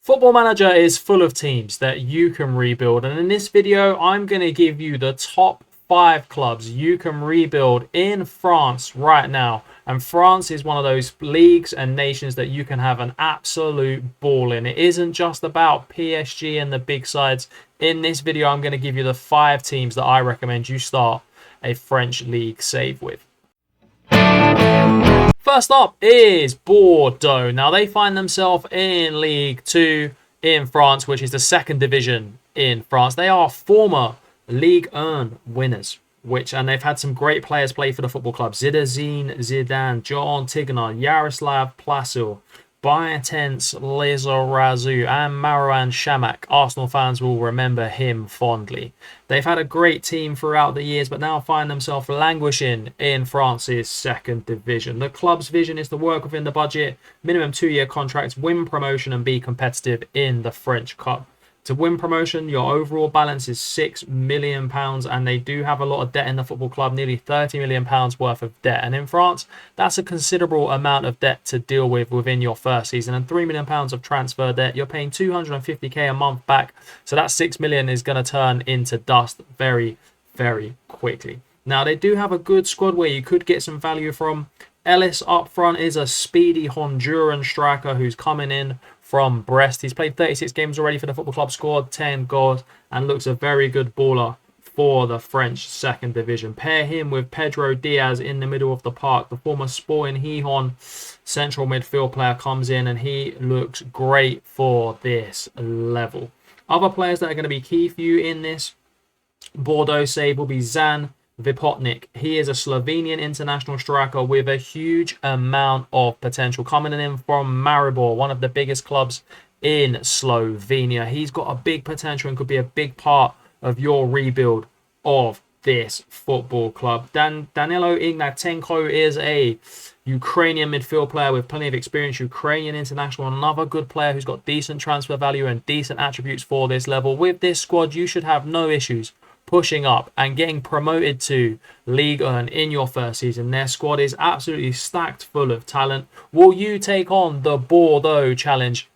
Football Manager is full of teams that you can rebuild, and in this video I'm going to give you the top 5 clubs you can rebuild in France right now. And France is one of those leagues and nations that you can have an absolute ball in. It isn't just about PSG and the big sides. In this video I'm going to give you the 5 teams that I recommend you start a French league save with. First up is Bordeaux. Now, they find themselves in League 2 in France, which is the second division in France. They are former Ligue 1 winners, and they've had some great players play for the football club. Zinedine Zidane, John Tigana, Yaroslav Plasil, Baetens Lizarazu, and Marouane Chamakh. Arsenal fans will remember him fondly. They've had a great team throughout the years, but now find themselves languishing in France's second division. The club's vision is to work within the budget, minimum 2-year contracts, win promotion, and be competitive in the French Cup. To win promotion, your overall balance is £6 million, and they do have a lot of debt in the football club, nearly £30 million worth of debt. And in France, that's a considerable amount of debt to deal with within your first season. And £3 million of transfer debt, you're paying £250k a month back. So that £6 million is going to turn into dust very, very quickly. Now, they do have a good squad where you could get some value from. Ellis up front is a speedy Honduran striker who's coming in from Brest. He's played 36 games already for the football club, scored 10 goals, and looks a very good baller for the French second division. Pair him with Pedro Diaz in the middle of the park. The former Sporting Gijón central midfield player comes in, and he looks great for this level. Other players that are going to be key for you in this Bordeaux save will be Zan Vipotnik. He is a Slovenian international striker with a huge amount of potential, coming in from Maribor, one of the biggest clubs in Slovenia. He's got a big potential and could be a big part of your rebuild of this football club. Danilo Ignatenko is a Ukrainian midfield player with plenty of experience, Ukrainian international, another good player who's got decent transfer value and decent attributes for this level. With this squad, you should have no issues pushing up and getting promoted to Ligue 1 in your first season. Their squad is absolutely stacked full of talent. Will you take on the Bordeaux challenge?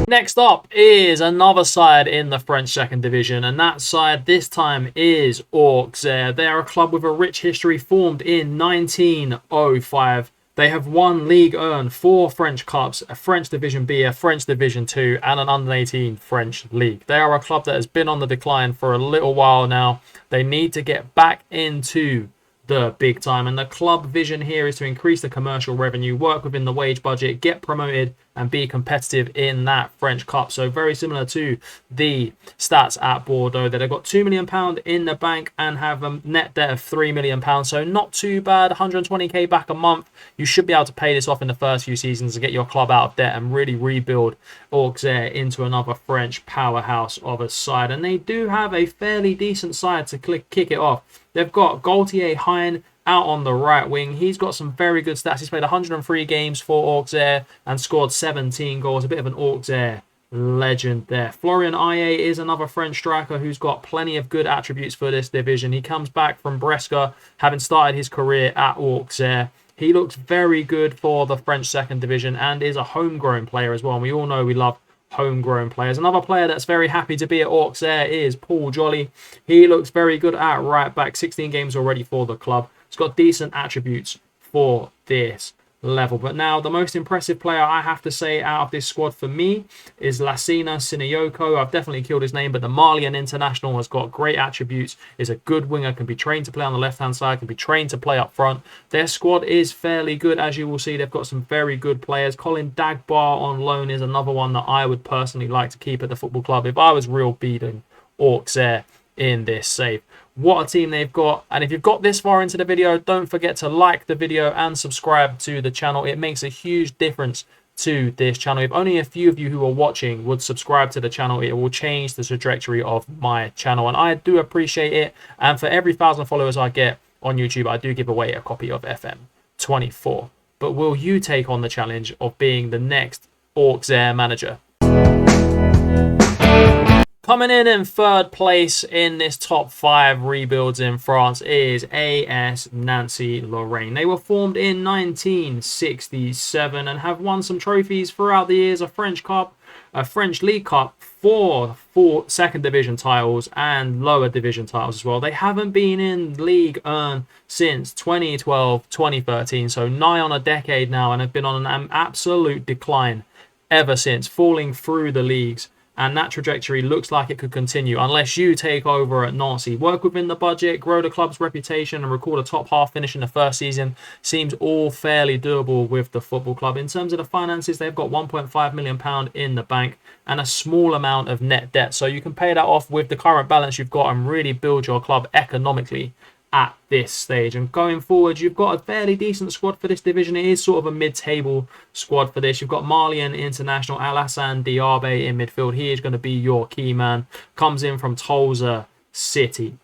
Next up is another side in the French second division, and that side this time is Auxerre. They are a club with a rich history, formed in 1905. They have won Ligue 1, 4 French Cups, a French Division B, a French Division 2, and an under-18 French League. They are a club that has been on the decline for a little while now. They need to get back into the big time, and the club vision here is to increase the commercial revenue, work within the wage budget, get promoted, and be competitive in that French Cup. So very similar to the stats at Bordeaux, that they've got £2 million in the bank and have a net debt of £3 million. So not too bad, 120k back a month. You should be able to pay this off in the first few seasons to get your club out of debt and really rebuild Auxerre into another French powerhouse of a side. And they do have a fairly decent side to kick it off. They've got Gaultier Hein out on the right wing. He's got some very good stats. He's played 103 games for Auxerre and scored 17 goals. A bit of an Auxerre legend there. Florian Aye is another French striker who's got plenty of good attributes for this division. He comes back from Brescia, having started his career at Auxerre. He looks very good for the French second division and is a homegrown player as well. And we all know we love homegrown players. Another player that's very happy to be at Auxerre is Paul Jolly. He looks very good at right back. 16 games already for the club. He's got decent attributes for this level. But now the most impressive player I have to say out of this squad for me is Lassina Sinayoko. I've definitely killed his name, but the Malian international has got great attributes, is a good winger, can be trained to play on the left-hand side, can be trained to play up front. Their squad is fairly good, as you will see. They've got some very good players. Colin Dagbar on loan is another one that I would personally like to keep at the football club if I was real beating Auxerre in this save. What a team they've got. And if you've got this far into the video, don't forget to like the video and subscribe to the channel. It makes a huge difference to this channel. If only a few of you who are watching would subscribe to the channel, it will change the trajectory of my channel, and I do appreciate it. And for every 1,000 followers I get on YouTube, I do give away a copy of FM24. But will you take on the challenge of being the next Auxerre manager? Coming in third place in this top 5 rebuilds in France is AS Nancy Lorraine. They were formed in 1967 and have won some trophies throughout the years: a French Cup, a French League Cup, four second division titles and lower division titles as well. They haven't been in League 1 since 2012, 2013, so nigh on a decade now, and have been on an absolute decline ever since, falling through the leagues. And that trajectory looks like it could continue unless you take over at Nancy. Work within the budget, grow the club's reputation, and record a top half finish in the first season. Seems all fairly doable with the football club. In terms of the finances, they've got £1.5 million in the bank and a small amount of net debt. So you can pay that off with the current balance you've got and really build your club economically at this stage. And going forward, you've got a fairly decent squad for this division. It is sort of a mid-table squad for this. You've got Malian international Alassane Diaby in midfield. He is going to be your key man. Comes in from Tulsa City.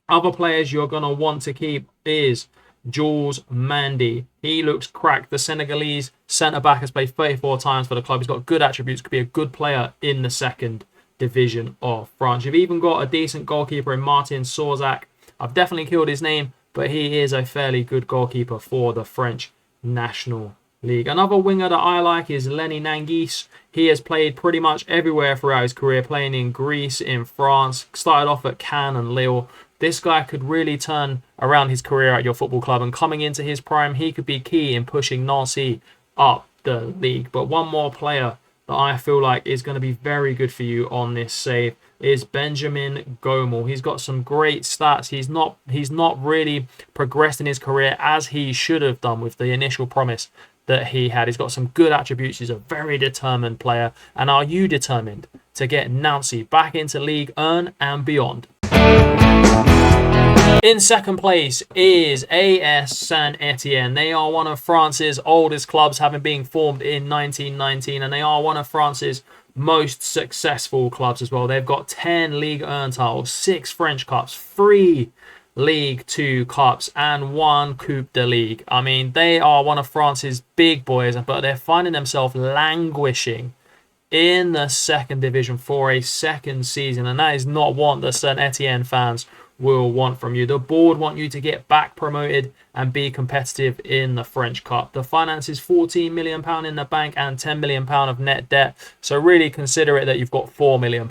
Other players you're going to want to keep is Jules Mendy. He looks cracked. The Senegalese centre-back has played 34 times for the club. He's got good attributes. Could be a good player in the second division of France. You've even got a decent goalkeeper in Martin Sorzak. I've definitely killed his name, but he is a fairly good goalkeeper for the French National League. Another winger that I like is Lenny Nanguis. He has played pretty much everywhere throughout his career, playing in Greece, in France, started off at Cannes and Lille. This guy could really turn around his career at your football club, and coming into his prime, he could be key in pushing Nancy up the league. But one more player that I feel like is going to be very good for you on this save is Benjamin Gomel. He's got some great stats. He's not really progressed in his career as he should have done with the initial promise that he had. He's got some good attributes. He's a very determined player. And are you determined to get Nancy back into League 1 and beyond? In second place is AS Saint-Etienne. They are one of France's oldest clubs, having been formed in 1919, and they are one of France's most successful clubs as well. They've got 10 Ligue 1 titles, 6 French Cups, 3 League 2 Cups, and 1 Coupe de Ligue. I mean, they are one of France's big boys, but they're finding themselves languishing in the second division for a second season, and that is not what the Saint-Etienne fans will want from you. The board want you to get back promoted and be competitive in the French Cup. The finance is £14 million in the bank and £10 million of net debt. So really consider it that you've got £4 million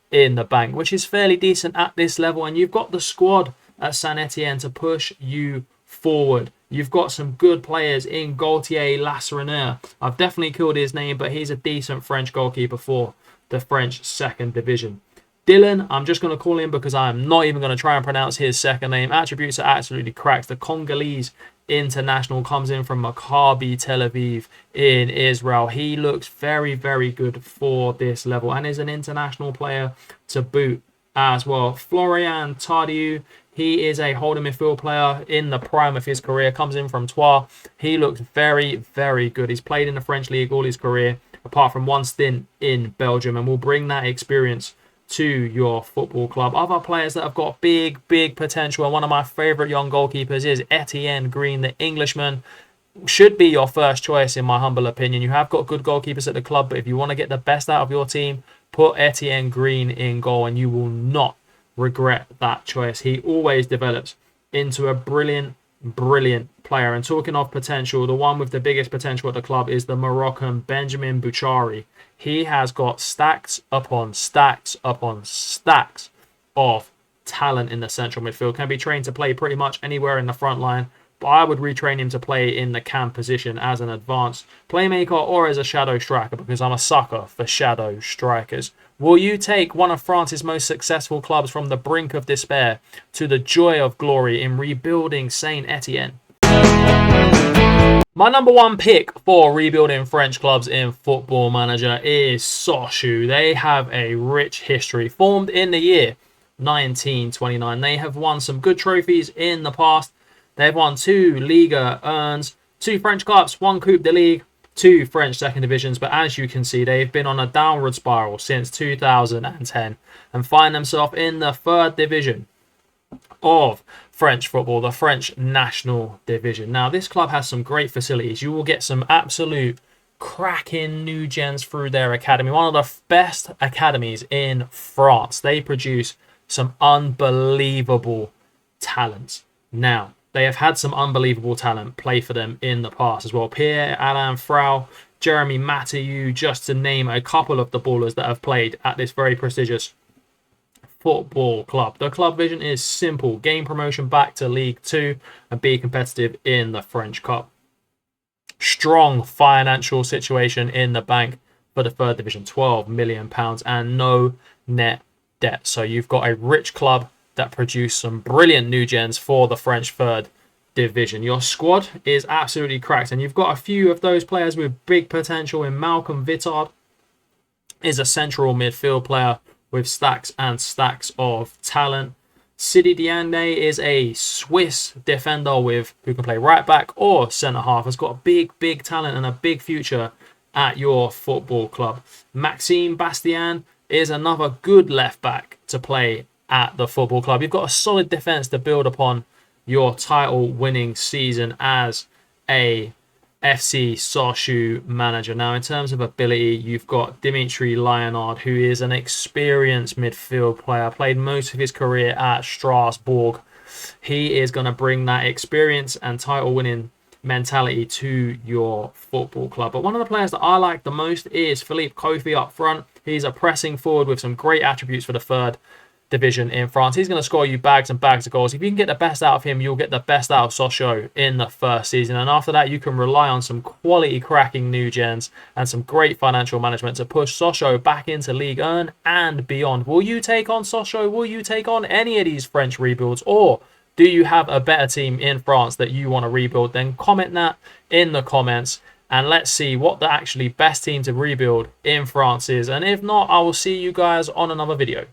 in the bank, which is fairly decent at this level. And you've got the squad at Saint-Etienne to push you forward. You've got some good players in Gaultier Lasreneur. I've definitely killed his name, but he's a decent French goalkeeper for the French second division. Dylan, I'm just going to call him because I'm not even going to try and pronounce his second name. Attributes are absolutely cracked. The Congolese international comes in from Maccabi Tel Aviv in Israel. He looks very, very good for this level and is an international player to boot as well. Florian Tardieu, he is a holding midfield player in the prime of his career. Comes in from Troyes. He looks very, very good. He's played in the French league all his career, apart from one stint in Belgium, and will bring that experience to your football club. Other players that have got big potential, and one of my favourite young goalkeepers is Etienne Green, the Englishman. Should be your first choice in my humble opinion. You have got good goalkeepers at the club, but if you want to get the best out of your team, put Etienne Green in goal and you will not regret that choice. He always develops into a brilliant player. And talking of potential, the one with the biggest potential at the club is the Moroccan Benjamin Bouchari. He has got stacks upon stacks upon stacks of talent in the central midfield. Can be trained to play pretty much anywhere in the front line, but I would retrain him to play in the cam position as an advanced playmaker or as a shadow striker, because I'm a sucker for shadow strikers. Will you take one of France's most successful clubs from the brink of despair to the joy of glory in rebuilding Saint-Etienne? My number one pick for rebuilding French clubs in Football Manager is Sochaux. They have a rich history. Formed in the year 1929. They have won some good trophies in the past. They've won 2 Liga 1s, 2 French Cups, 1 Coupe de Ligue, 2 French second divisions. But as you can see, they've been on a downward spiral since 2010 and find themselves in the 3rd division of French football, the French national division. Now, this club has some great facilities. You will get some absolute cracking new gens through their academy. One of the best academies in France. They produce some unbelievable talent. Now, they have had some unbelievable talent play for them in the past as well. Pierre-Alain Frau, Jeremy Mathieu, just to name a couple of the ballers that have played at this very prestigious football club. The club vision is simple: gain promotion back to League 2 and be competitive in the French Cup. Strong financial situation in the bank for the third division, £12 million and no net debt. So you've got a rich club that produced some brilliant new gens for the French third division. Your squad is absolutely cracked, and you've got a few of those players with big potential. In Malcolm Vittard is a central midfield player with stacks and stacks of talent. Sidi Diagne is a Swiss defender who can play right back or centre half. Has got a big talent and a big future at your football club. Maxime Bastien is another good left back to play at the football club. You've got a solid defence to build upon your title winning season as a FC Sochaux manager. Now, in terms of ability, you've got Dimitri Leonard, who is an experienced midfield player, played most of his career at Strasbourg. He is going to bring that experience and title winning mentality to your football club. But one of the players that I like the most is Philippe Kofi up front. He's a pressing forward with some great attributes for the third division in France. He's going to score you bags and bags of goals. If you can get the best out of him, you'll get the best out of Sochaux in the first season. And after that, you can rely on some quality cracking new gens and some great financial management to push Sochaux back into Ligue 1 and beyond. Will you take on Sochaux? Will you take on any of these French rebuilds? Or do you have a better team in France that you want to rebuild? Then comment that in the comments, and let's see what the actually best team to rebuild in France is. And if not, I will see you guys on another video.